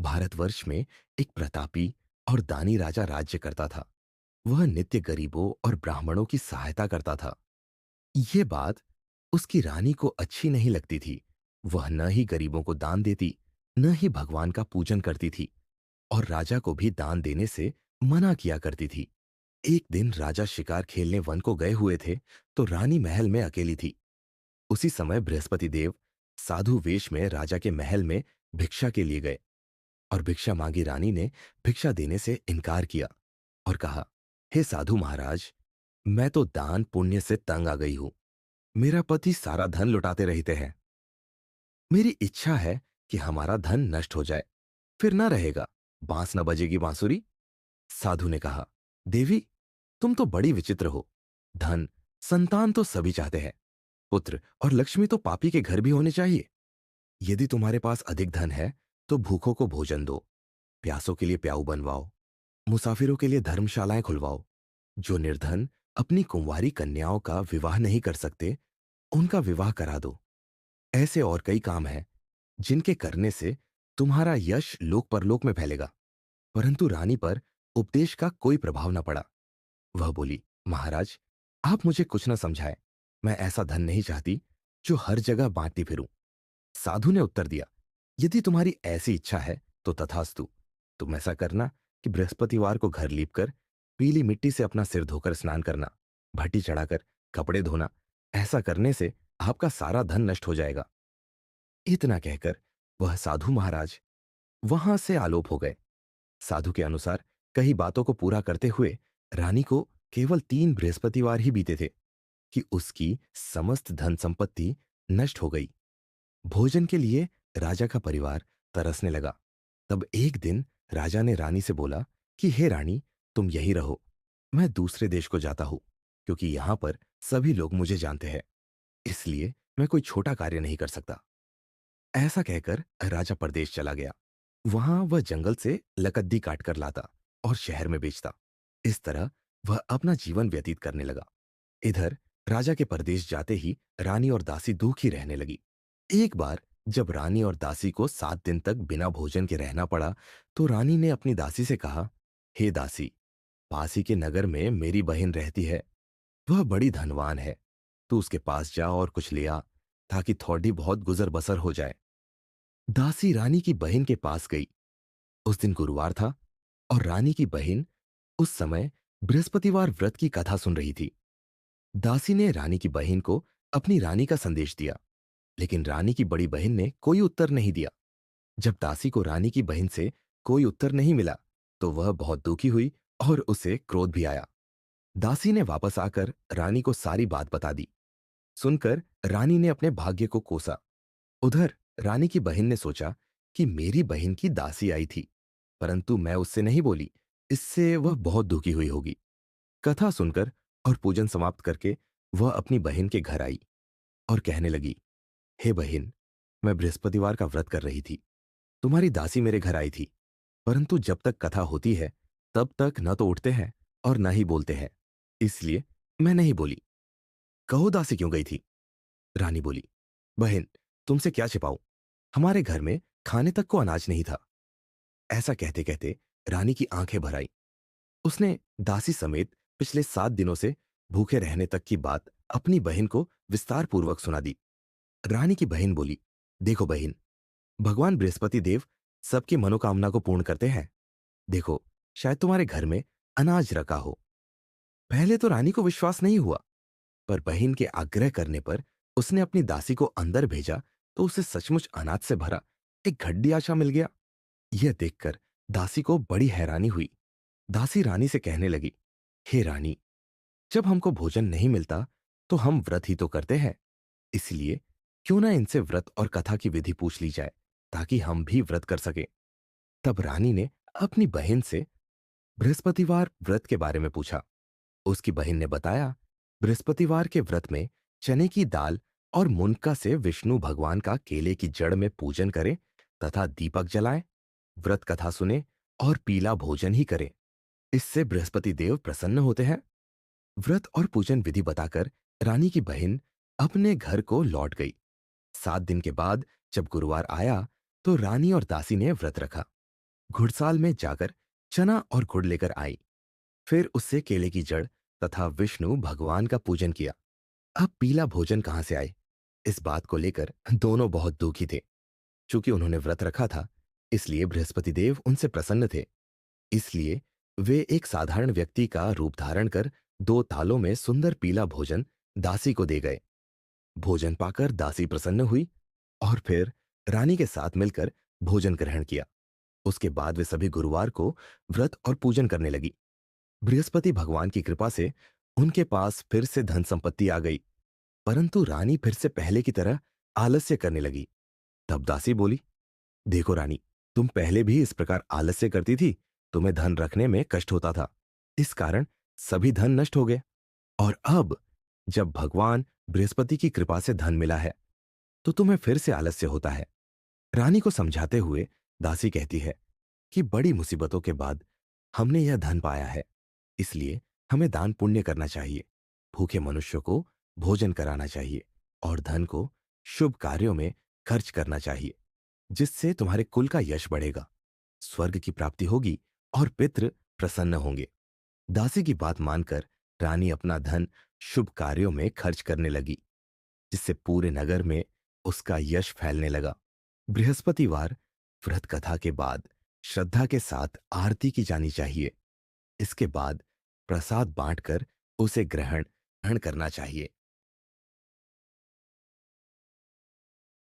भारतवर्ष में एक प्रतापी और दानी राजा राज्य करता था। वह नित्य गरीबों और ब्राह्मणों की सहायता करता था। ये बात उसकी रानी को अच्छी नहीं लगती थी। वह न ही गरीबों को दान देती, न ही भगवान का पूजन करती थी, और राजा को भी दान देने से मना किया करती थी। एक दिन राजा शिकार खेलने वन को गए हुए थे, तो रानी महल में अकेली थी। उसी समय बृहस्पति देव साधु वेश में राजा के महल में भिक्षा के लिए गए, और भिक्षा मांगी रानी ने भिक्षा देने से इनकार किया और कहा, हे साधु महाराज, मैं तो दान पुण्य से तंग आ गई हूं। मेरा पति सारा धन लुटाते रहते हैं। मेरी इच्छा है कि हमारा धन नष्ट हो जाए, फिर ना रहेगा, बांस न बजेगी बांसुरी। साधु ने कहा, देवी, तुम तो बड़ी विचित्र हो। धन, संतान तो सभी चाहते हैं। पुत्र और लक्ष्मी तो पापी के घर भी होने चाहिए। यदि तुम्हारे पास अधिक धन है तो भूखों को भोजन दो, प्यासों के लिए प्याऊ बनवाओ, मुसाफिरों के लिए धर्मशालाएं खुलवाओ। जो निर्धन अपनी कुंवारी कन्याओं का विवाह नहीं कर सकते, उनका विवाह करा दो। ऐसे और कई काम हैं जिनके करने से तुम्हारा यश लोक परलोक में फैलेगा। परंतु रानी पर उपदेश का कोई प्रभाव न पड़ा। वह बोली, महाराज, आप मुझे कुछ न समझाएं। मैं ऐसा धन नहीं चाहती जो हर जगह बांटती फिरूं। साधु ने उत्तर दिया, यदि तुम्हारी ऐसी इच्छा है तो तथास्तु। तुम ऐसा करना कि बृहस्पतिवार को घर लीपकर पीली मिट्टी से अपना सिर धोकर स्नान करना, भट्टी चढ़ाकर कपड़े धोना। ऐसा करने से आपका सारा धन नष्ट हो जाएगा। इतना कहकर वह साधु महाराज वहां से आलोप हो गए। साधु के अनुसार कई बातों को पूरा करते हुए रानी को केवल 3 बृहस्पतिवार ही बीते थे कि उसकी समस्त धन संपत्ति नष्ट हो गई। भोजन के लिए राजा का परिवार तरसने लगा। तब एक दिन राजा ने रानी से बोला कि हे रानी, तुम यही रहो, मैं दूसरे देश को जाता हूं, क्योंकि यहां पर सभी लोग मुझे जानते हैं। इसलिए मैं कोई छोटा कार्य नहीं कर सकता। ऐसा कहकर राजा परदेश चला गया। वहां वह जंगल से लकद्दी काट कर लाता और शहर में बेचता। इस तरह वह अपना जीवन व्यतीत करने लगा। इधर राजा के परदेश जाते ही रानी और दासी दुखी रहने लगी। एक बार जब रानी और दासी को 7 दिन तक बिना भोजन के रहना पड़ा, तो रानी ने अपनी दासी से कहा, हे दासी, पास ही के नगर में मेरी बहन रहती है। वह बड़ी धनवान है। तू उसके पास जा और कुछ ले आ, ताकि थोड़ी बहुत गुजर बसर हो जाए। दासी रानी की बहन के पास गई। उस दिन गुरुवार था और रानी की बहन उस समय बृहस्पतिवार व्रत की कथा सुन रही थी। दासी ने रानी की बहन को अपनी रानी का संदेश दिया, लेकिन रानी की बड़ी बहन ने कोई उत्तर नहीं दिया। जब दासी को रानी की बहन से कोई उत्तर नहीं मिला, तो वह बहुत दुखी हुई और उसे क्रोध भी आया। दासी ने वापस आकर रानी को सारी बात बता दी। सुनकर रानी ने अपने भाग्य को कोसा। उधर रानी की बहन ने सोचा कि मेरी बहन की दासी आई थी, परंतु मैं उससे नहीं बोली, इससे वह बहुत दुखी हुई होगी। कथा सुनकर और पूजन समाप्त करके वह अपनी बहन के घर आई और कहने लगी, हे बहन, मैं बृहस्पतिवार का व्रत कर रही थी। तुम्हारी दासी मेरे घर आई थी, परंतु जब तक कथा होती है तब तक न तो उठते हैं और न ही बोलते हैं, इसलिए मैं नहीं बोली। कहो, दासी क्यों गई थी? रानी बोली, बहन, तुमसे क्या छिपाऊं, हमारे घर में खाने तक को अनाज नहीं था। ऐसा कहते कहते रानी की आंखें भर आई। उसने दासी समेत पिछले 7 दिनों से भूखे रहने तक की बात अपनी बहन को विस्तार पूर्वक सुना दी। रानी की बहन बोली, देखो बहन, भगवान बृहस्पति देव सबकी मनोकामना को पूर्ण करते हैं। देखो, शायद तुम्हारे घर में अनाज रखा हो। पहले तो रानी को विश्वास नहीं हुआ, पर बहन के आग्रह करने पर उसने अपनी दासी को अंदर भेजा, तो उसे सचमुच अनाज से भरा एक घड्डी आशा मिल गया। यह देखकर दासी को बड़ी हैरानी हुई। दासी रानी से कहने लगी, हे रानी, जब हमको भोजन नहीं मिलता तो हम व्रत ही तो करते हैं। इसलिए क्यों ना इनसे व्रत और कथा की विधि पूछ ली जाए, ताकि हम भी व्रत कर सकें। तब रानी ने अपनी बहन से बृहस्पतिवार व्रत के बारे में पूछा। उसकी बहन ने बताया, बृहस्पतिवार के व्रत में चने की दाल और मुनका से विष्णु भगवान का केले की जड़ में पूजन करें तथा दीपक जलाएं, व्रत कथा सुने और पीला भोजन ही करें। इससे बृहस्पति देव प्रसन्न होते हैं। व्रत और पूजन विधि बताकर रानी की बहन अपने घर को लौट गई। 7 दिन के बाद जब गुरुवार आया, तो रानी और दासी ने व्रत रखा। घुड़साल में जाकर चना और गुड़ लेकर आई। फिर उससे केले की जड़ तथा विष्णु भगवान का पूजन किया। अब पीला भोजन कहां से आए, इस बात को लेकर दोनों बहुत दुखी थे। चूंकि उन्होंने व्रत रखा था, इसलिए बृहस्पति देव उनसे प्रसन्न थे। इसलिए वे एक साधारण व्यक्ति का रूप धारण कर दो तालों में सुंदर पीला भोजन दासी को दे गए। भोजन पाकर दासी प्रसन्न हुई और फिर रानी के साथ मिलकर भोजन ग्रहण किया। उसके बाद वे सभी गुरुवार को व्रत और पूजन करने लगी। बृहस्पति भगवान की कृपा से उनके पास फिर से धन संपत्ति आ गई, परंतु रानी फिर से पहले की तरह आलस्य करने लगी। तब दासी बोली, देखो रानी, तुम पहले भी इस प्रकार आलस्य करती थी, तुम्हें धन रखने में कष्ट होता था, इस कारण सभी धन नष्ट हो गए। और अब जब भगवान बृहस्पति की कृपा से धन मिला है, तो तुम्हें फिर से आलस्य होता है। रानी को समझाते हुए दासी कहती है कि बड़ी मुसीबतों के बाद हमने यह धन पाया है, इसलिए हमें दान पुण्य करना चाहिए, भूखे मनुष्य को भोजन कराना चाहिए और धन को शुभ कार्यों में खर्च करना चाहिए, जिससे तुम्हारे कुल का यश बढ़ेगा, स्वर्ग की प्राप्ति होगी और पितृ प्रसन्न होंगे। दासी की बात मानकर रानी अपना धन शुभ कार्यों में खर्च करने लगी, जिससे पूरे नगर में उसका यश फैलने लगा। बृहस्पतिवार व्रत कथा के बाद श्रद्धा के साथ आरती की जानी चाहिए। इसके बाद प्रसाद बांटकर उसे ग्रहण ग्रहण करना चाहिए।